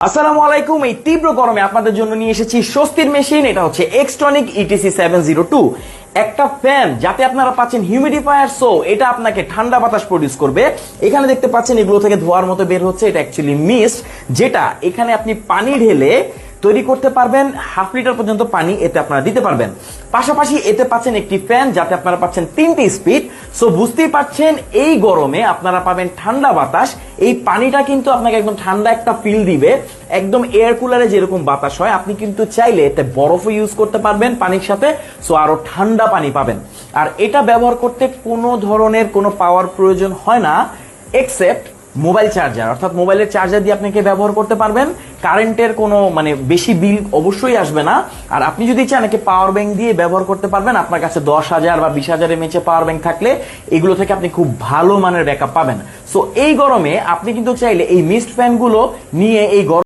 আসসালামু আলাইকুম। এই তীব্র গরমে আপনাদের জন্য নিয়ে এসেছি স্বস্তির মেশিন। এটা হচ্ছে এক্সট্রনিক ইটিসি 702, একটা ফ্যান যাতে আপনারা পাচ্ছেন হিউমিডিফায়ার। সো এটা আপনাকে ঠান্ডা বাতাস প্রডিউস করবে। এখানে দেখতে পাচ্ছেন এগুলো থেকে ধোয়ার মতো বের হচ্ছে, এটা অ্যাকচুয়ালি মিস্ট, যেটা এখানে আপনি পানি ঢেলে তৈরি করতে পারবেন। 1/2 লিটার পর্যন্ত পানি এতে আপনারা দিতে পারবেন। পাশাপাশি এতে পাচ্ছেন একটি ফ্যান যাতে আপনারা পাচ্ছেন 3টি স্পিড। সো বুঝতেই পারছেন এই গরমে আপনারা পাবেন ঠান্ডা বাতাস। এই পানিটা কিন্তু আপনাকে একদম ঠান্ডা একটা ফিল দিবে, একদম এয়ার কুলারে যেরকম বাতাস হয়। আপনি কিন্তু চাইলে এতে বরফও ইউজ করতে পারবেন পানির সাথে, সো আরো ঠান্ডা পানি পাবেন। আর এটা ব্যবহার করতে কোনো ধরনের কোনো পাওয়ার প্রয়োজন হয় না, এক্সেপ্ট মোবাইল চার্জার, অর্থাৎ মোবাইলের চার্জার দিয়ে আপনাকে ব্যবহার করতে পারবেন। কারেন্টের কোনো বেশি বিল অবশ্যই আসবে না। আর আপনি যদি চান একে পাওয়ার ব্যাংক দিয়ে ব্যবহার করতে পারবেন। আপনার কাছে 10,000 বা 20,000 এমএএইচ পাওয়ার ব্যাংক থাকলে এগুলো থেকে আপনি খুব ভালো মানের ব্যাকআপ পাবেন। সো এই গরমে আপনি কিন্তু চাইলে এই মিস্ট ফ্যানগুলো নিয়ে এই গরম